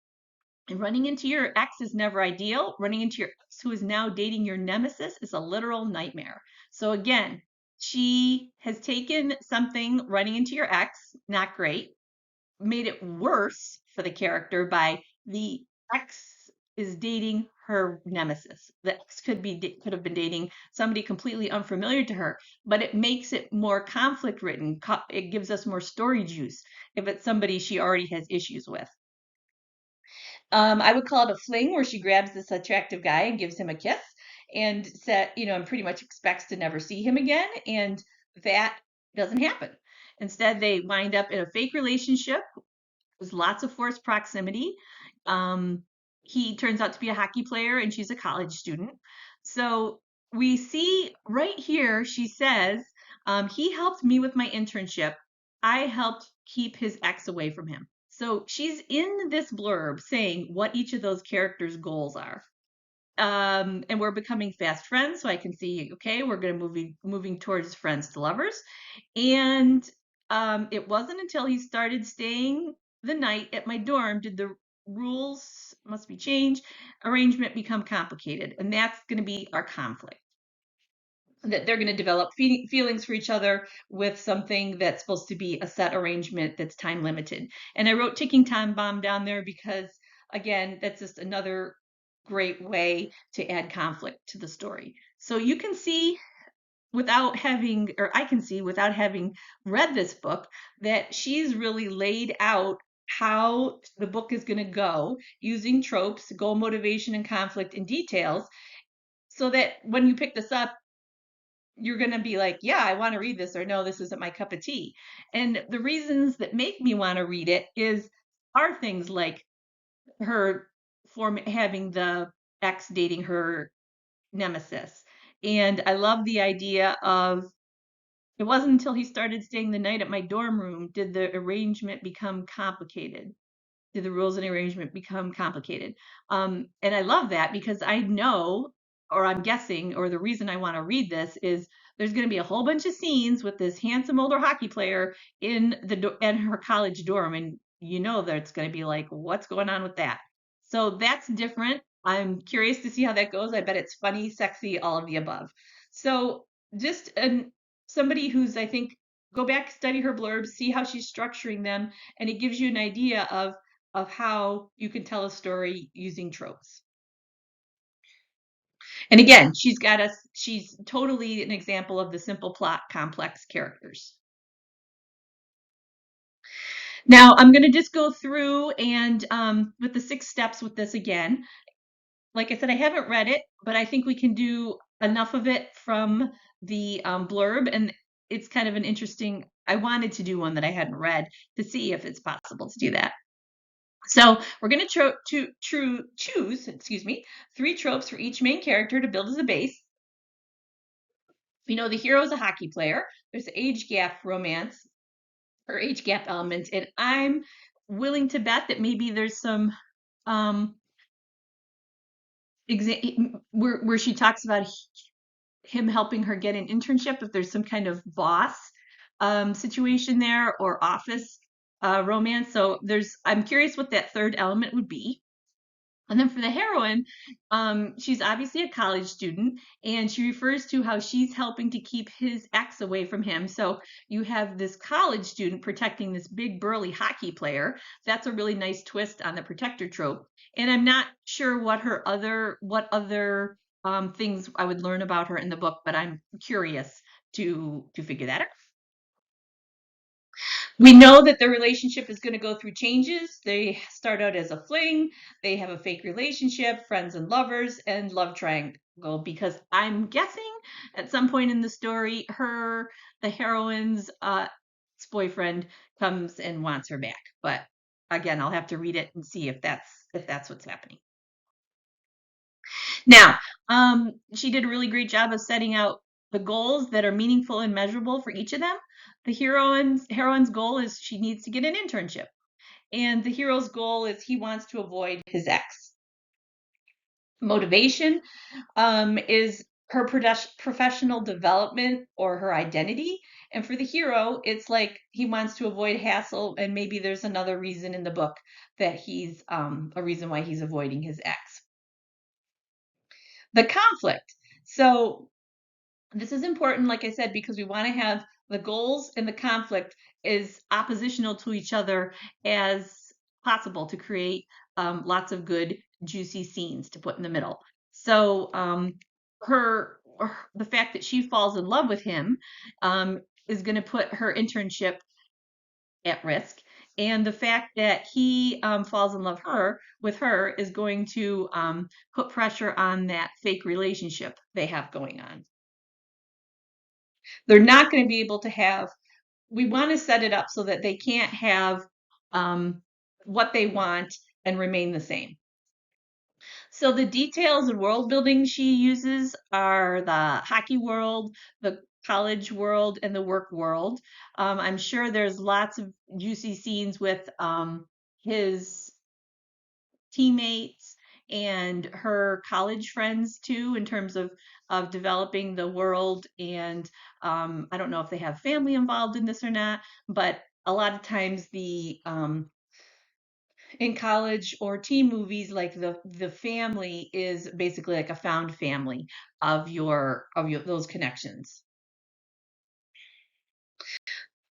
running into your ex is never ideal. Running into your ex who is now dating your nemesis is a literal nightmare. So again, she has taken something, running into your ex, not great, made it worse for the character by the ex is dating her nemesis. The ex could have been dating somebody completely unfamiliar to her, but it makes it more conflict written. It gives us more story juice if it's somebody she already has issues with. I would call it a fling, where she grabs this attractive guy and gives him a kiss and and pretty much expects to never see him again. And that doesn't happen. Instead, they wind up in a fake relationship. There's lots of forced proximity. Um, he turns out to be a hockey player and she's a college student. So we see right here, she says, he helped me with my internship. I helped keep his ex away from him. So she's in this blurb saying what each of those characters' goals are. And we're becoming fast friends, so I can see, okay, we're going to moving towards friends to lovers. And it wasn't until he started staying the night at my dorm did the rules must be changed, arrangement become complicated, and that's going to be our conflict. That they're going to develop feelings for each other with something that's supposed to be a set arrangement that's time limited. And I wrote ticking time bomb down there because, again, that's just another great way to add conflict to the story. So you can see without having, or I can see without having read this book, that she's really laid out how the book is going to go using tropes, goal, motivation, and conflict in details, so that when you pick this up, you're going to be like, yeah, I want to read this, or no, this isn't my cup of tea. And the reasons that make me want to read it are things like her having the ex dating her nemesis. And I love the idea of, it wasn't until he started staying the night at my dorm room did the arrangement become complicated. Did the rules and arrangement become complicated? And I love that because I know, or I'm guessing, or the reason I want to read this is there's going to be a whole bunch of scenes with this handsome older hockey player in her college dorm, and you know that it's going to be like, what's going on with that? So that's different. I'm curious to see how that goes. I bet it's funny, sexy, all of the above. So just somebody who's, I think, go back, study her blurbs, see how she's structuring them, and it gives you an idea of how you can tell a story using tropes. And again, she's totally an example of the simple plot, complex characters. Now, I'm going to just go through and with the 6 steps with this again. Like I said, I haven't read it, but I think we can do enough of it from the blurb. And it's kind of an interesting, I wanted to do one that I hadn't read to see if it's possible to do that. So we're going to choose, 3 tropes for each main character to build as a base. The hero is a hockey player. There's age gap romance or age gap element, and I'm willing to bet that maybe there's some where she talks about him helping her get an internship, if there's some kind of boss situation there, or office romance. So I'm curious what that third element would be. And then for the heroine, she's obviously a college student, and she refers to how she's helping to keep his ex away from him. So you have this college student protecting this big burly hockey player. That's a really nice twist on the protector trope. And I'm not sure what other things I would learn about her in the book, but I'm curious to figure that out. We know that their relationship is going to go through changes. They start out as a fling, they have a fake relationship, friends and lovers, and love triangle, because I'm guessing at some point in the story, the heroine's ex-boyfriend comes and wants her back. But again, I'll have to read it and see if that's what's happening. Now, she did a really great job of setting out the goals that are meaningful and measurable for each of them. The heroine's goal is she needs to get an internship. And the hero's goal is he wants to avoid his ex. Motivation is her professional development or her identity. And for the hero, it's like he wants to avoid hassle, and maybe there's another reason in the book that he's a reason why he's avoiding his ex. The conflict. So this is important, like I said, because we want to have the goals and the conflict is oppositional to each other as possible to create lots of good, juicy scenes to put in the middle. So the fact that she falls in love with him is going to put her internship at risk. And the fact that he falls in love with her is going to put pressure on that fake relationship they have going on. They're not going to be able to have, we want to set it up so that they can't have what they want and remain the same. So the details and world building she uses are the hockey world, the college world, and the work world. I'm sure there's lots of juicy scenes with his teammates and her college friends too, in terms of developing the world. And I don't know if they have family involved in this or not, but a lot of times the in college or teen movies, like the family is basically like a found family of your those connections.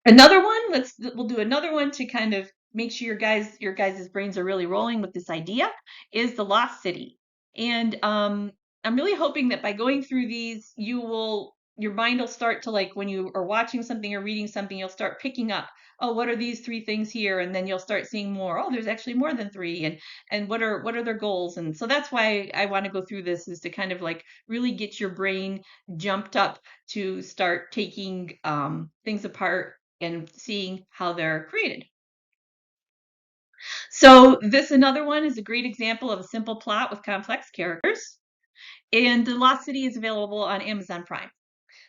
Another one, we'll do another one to kind of make sure your guys' brains are really rolling with this idea, is the Lost City. And I'm really hoping that by going through these, your mind will start to, like, when you are watching something or reading something, you'll start picking up, oh, what are these three things here? And then you'll start seeing more. Oh, there's actually more than three. And what are their goals? And so that's why I want to go through this, is to kind of like really get your brain jumped up to start taking things apart and seeing how they're created. So this another one is a great example of a simple plot with complex characters. And The Lost City is available on Amazon Prime.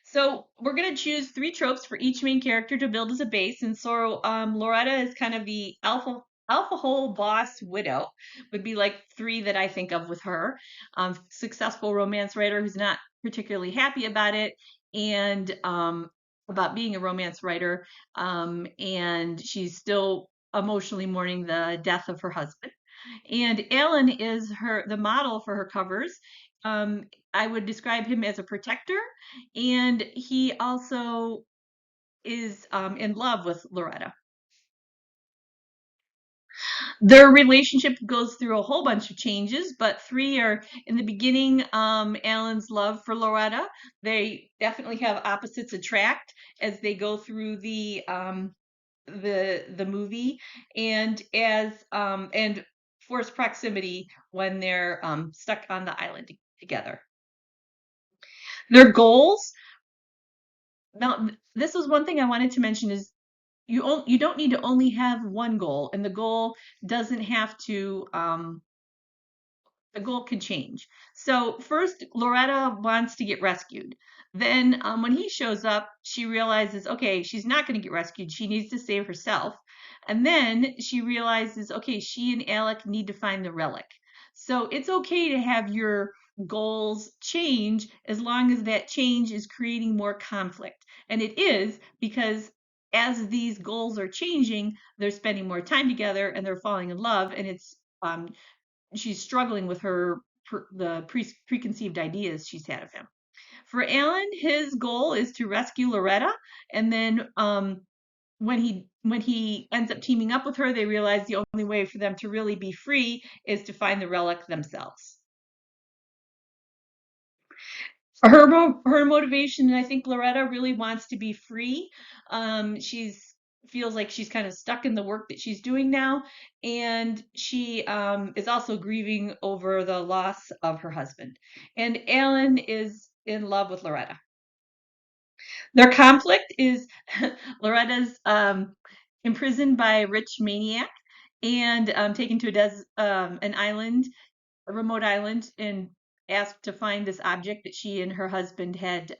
So we're going to choose 3 tropes for each main character to build as a base. And so Loretta is kind of the alpha hole boss widow, would be like 3 that I think of with her. Successful romance writer who's not particularly happy about it, and about being a romance writer, and she's still emotionally mourning the death of her husband. And Alan is the model for her covers. Um, I would describe him as a protector, and he also is in love with Loretta. Their relationship goes through a whole bunch of changes, but 3 are in the beginning. Alan's love for Loretta. They definitely have opposites attract as they go through the movie, and and forced proximity when they're stuck on the island together. Their goals. Now, this was one thing I wanted to mention, is you don't need to only have one goal, and the goal doesn't have to the goal can change. So first, Loretta wants to get rescued. Then when he shows up, she realizes, okay, she's not going to get rescued. She needs to save herself. And then she realizes, okay, she and Alec need to find the relic. So it's okay to have your goals change as long as that change is creating more conflict. And it is, because as these goals are changing, they're spending more time together and they're falling in love, and she's struggling with the preconceived ideas she's had of him. For Alan, his goal is to rescue Loretta, and then when he ends up teaming up with her, they realize the only way for them to really be free is to find the relic themselves. Her motivation, and I think Loretta really wants to be free. She's feels like she's kind of stuck in the work that she's doing now, and she is also grieving over the loss of her husband. And Alan is in love with Loretta. Their conflict is Loretta's imprisoned by a rich maniac and taken to an island, a remote island, and asked to find this object that she and her husband had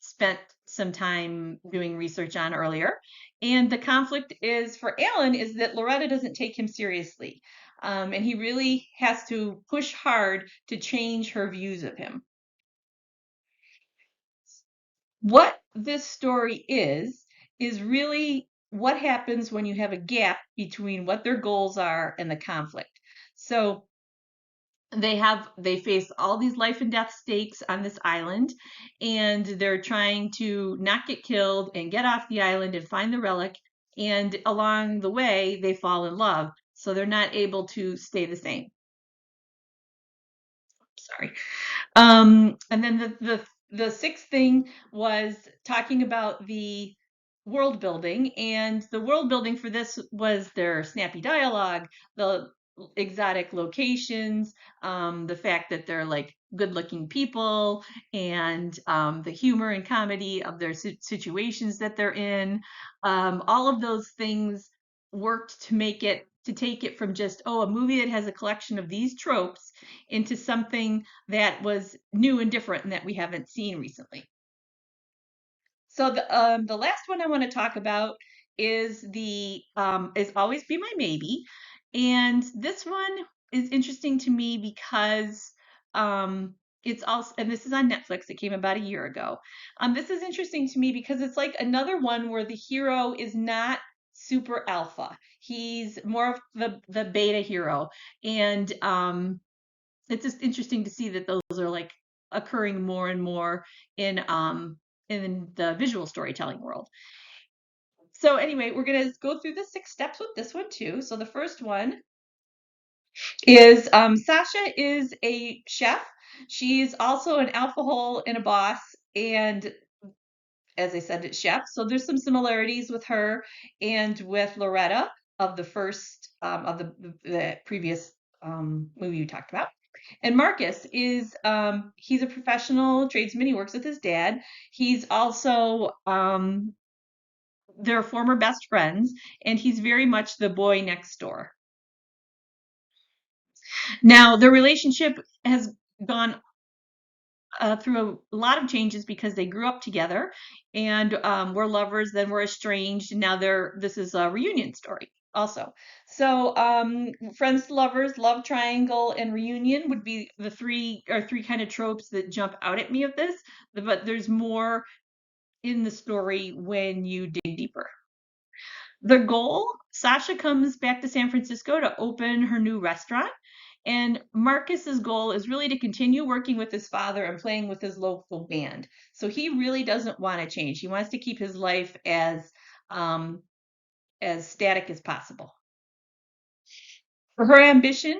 spent some time doing research on earlier. And the conflict is for Alan is that Loretta doesn't take him seriously. And he really has to push hard to change her views of him. What this story is really what happens when you have a gap between what their goals are and the conflict. So they face all these life and death stakes on this island, and they're trying to not get killed and get off the island and find the relic, and along the way they fall in love, so they're not able to stay the same. Sorry. And then the sixth thing was talking about the world building, and the world building for this was their snappy dialogue, the exotic locations, the fact that they're like good-looking people, and the humor and comedy of their situations that they're in. All of those things worked to take it from just, oh, a movie that has a collection of these tropes into something that was new and different and that we haven't seen recently. So the last one I want to talk about is the is Always Be My Maybe, and this one is interesting to me because it's also, and this is on Netflix. It came about a year ago. This is interesting to me because it's like another one where the hero is not super alpha. He's more of the beta hero, and it's just interesting to see that those are like occurring more and more in the visual storytelling world. So anyway, we're going to go through the 6 steps with this one too. So the first one is Sasha is a chef. She's also an alpha hole and a boss, and as I said, it's chef. So there's some similarities with her and with Loretta of the first of the previous movie you talked about. And Marcus is he's a professional tradesman. He works with his dad. He's also they're former best friends, and he's very much the boy next door. Now, their relationship has gone through a lot of changes because they grew up together and were lovers, then were estranged, and now this is a reunion story also. So friends to lovers, love triangle, and reunion would be the three kind of tropes that jump out at me of this, but there's more in the story when you dig deeper. The goal, Sasha comes back to San Francisco to open her new restaurant. And Marcus's goal is really to continue working with his father and playing with his local band. So he really doesn't want to change. He wants to keep his life um, as static as possible. For her ambition,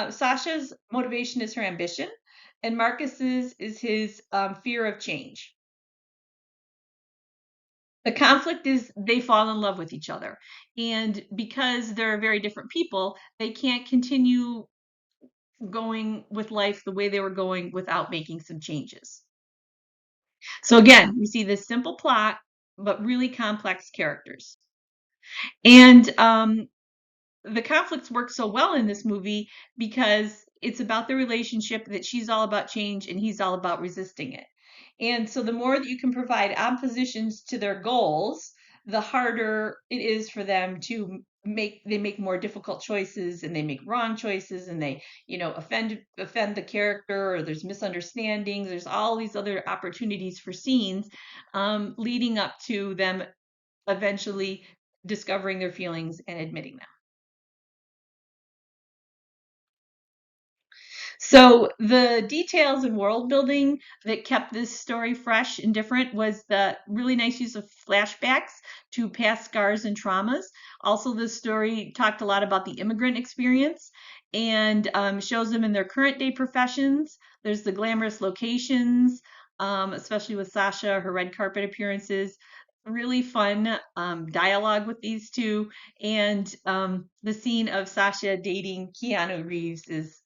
Sasha's motivation is her ambition, and Marcus's is his fear of change. The conflict is they fall in love with each other. And because they're very different people, they can't continue going with life the way they were going without making some changes. So again, we see this simple plot, but really complex characters. And the conflicts work so well in this movie because it's about the relationship that she's all about change and he's all about resisting it. And so the more that you can provide oppositions to their goals, the harder it is for them to make more difficult choices, and they make wrong choices, and they, offend the character, or there's misunderstandings. There's all these other opportunities for scenes leading up to them eventually discovering their feelings and admitting them. So the details and world building that kept this story fresh and different was the really nice use of flashbacks to past scars and traumas. Also, this story talked a lot about the immigrant experience and shows them in their current day professions. There's the glamorous locations, especially with Sasha, her red carpet appearances. Really fun dialogue with these two. And the scene of Sasha dating Keanu Reeves is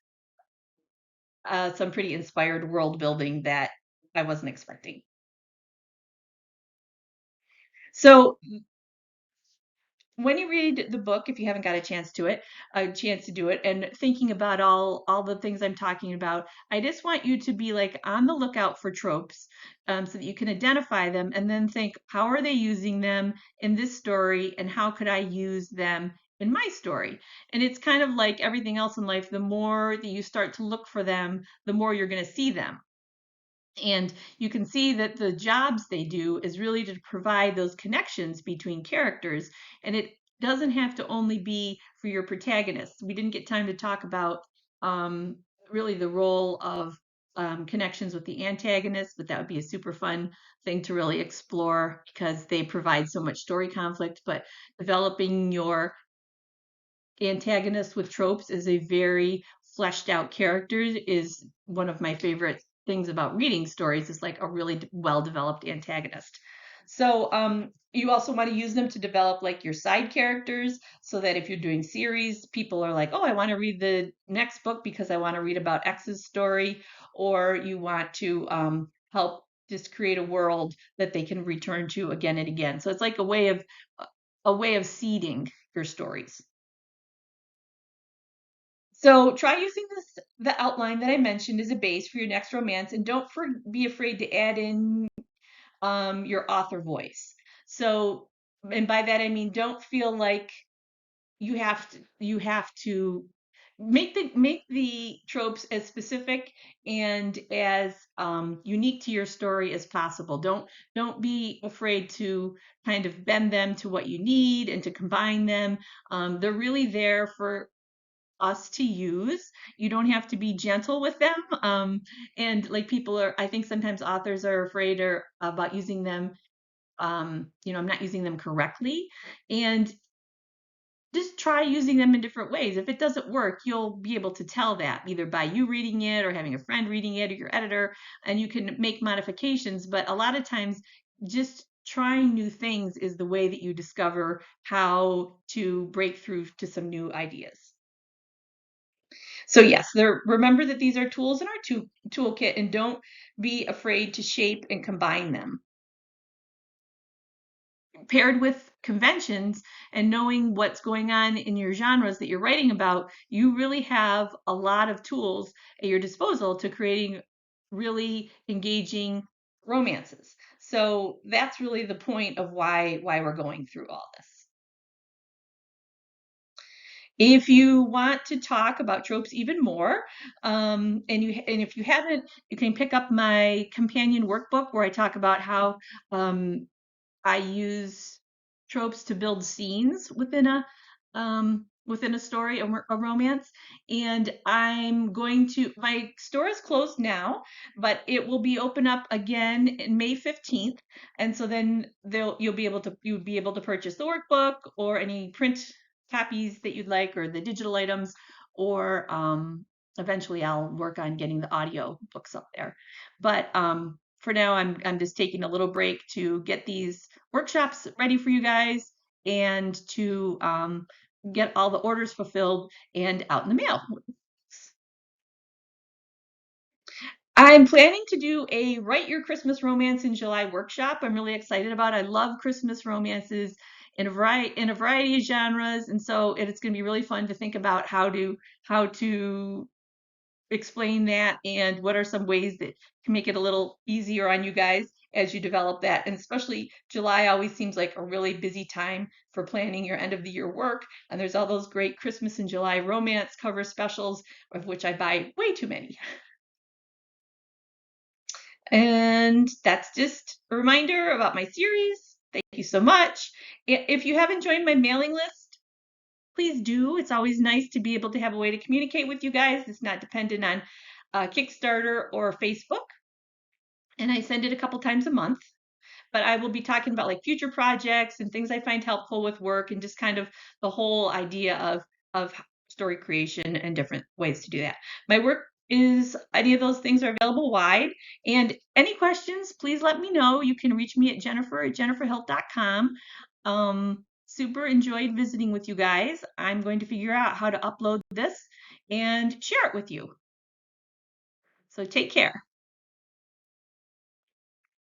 some pretty inspired world building that I wasn't expecting. So when you read the book, if you haven't got a chance to do it, and thinking about all the things I'm talking about, I just want you to be like on the lookout for tropes, so that you can identify them and then think, how are they using them in this story, and how could I use them in my story? And it's kind of like everything else in life. The more that you start to look for them, the more you're going to see them. And you can see that the jobs they do is really to provide those connections between characters. And it doesn't have to only be for your protagonists. We didn't get time to talk about um, really the role of connections with the antagonists, but that would be a super fun thing to really explore because they provide so much story conflict. But developing your antagonist with tropes is a very fleshed out character is one of my favorite things about reading stories is like a really well developed antagonist. So you also want to use them to develop like your side characters so that if you're doing series, people are like, oh, I want to read the next book because I want to read about X's story, or you want to help just create a world that they can return to again and again. So it's like a way of seeding your stories. So try using the outline that I mentioned as a base for your next romance, and don't be afraid to add in your author voice. So, and by that I mean don't feel like you have to make the tropes as specific and as unique to your story as possible. Don't be afraid to kind of bend them to what you need and to combine them. They're really there for us to use. You don't have to be gentle with them. And like people are, I think sometimes authors are afraid or about using them. I'm not using them correctly. And just try using them in different ways. If it doesn't work, you'll be able to tell that either by you reading it or having a friend reading it or your editor, and you can make modifications. But a lot of times, just trying new things is the way that you discover how to break through to some new ideas. So yes, remember that these are tools in our toolkit, and don't be afraid to shape and combine them. Paired with conventions and knowing what's going on in your genres that you're writing about, you really have a lot of tools at your disposal to creating really engaging romances. So that's really the point of why we're going through all this. If you want to talk about tropes even more, and if you haven't, you can pick up my companion workbook where I talk about how I use tropes to build scenes within a story, a romance. And my store is closed now, but it will be open up again in May 15th. And so then you'll be able to purchase the workbook or any print copies that you'd like, or the digital items, or eventually I'll work on getting the audio books up there. But for now, I'm just taking a little break to get these workshops ready for you guys and to get all the orders fulfilled and out in the mail. I'm planning to do a Write Your Christmas Romance in July workshop. I'm really excited about it. I love Christmas romances in a variety of genres, and so it's going to be really fun to think about how to explain that and what are some ways that can make it a little easier on you guys as you develop that. And especially July always seems like a really busy time for planning your end of the year work. And there's all those great Christmas and July romance cover specials, of which I buy way too many. And that's just a reminder about my series. Thank you so much. If you haven't joined my mailing list, please do. It's always nice to be able to have a way to communicate with you guys. It's not dependent on Kickstarter or Facebook. And I send it a couple times a month. But I will be talking about like future projects and things I find helpful with work, and just kind of the whole idea of story creation and different ways to do that. My work is any of those things are available wide. And any questions, please let me know. You can reach me at jennifer@jenniferhilt.com. Super enjoyed visiting with you guys. I'm going to figure out how to upload this and share it with you. So take care.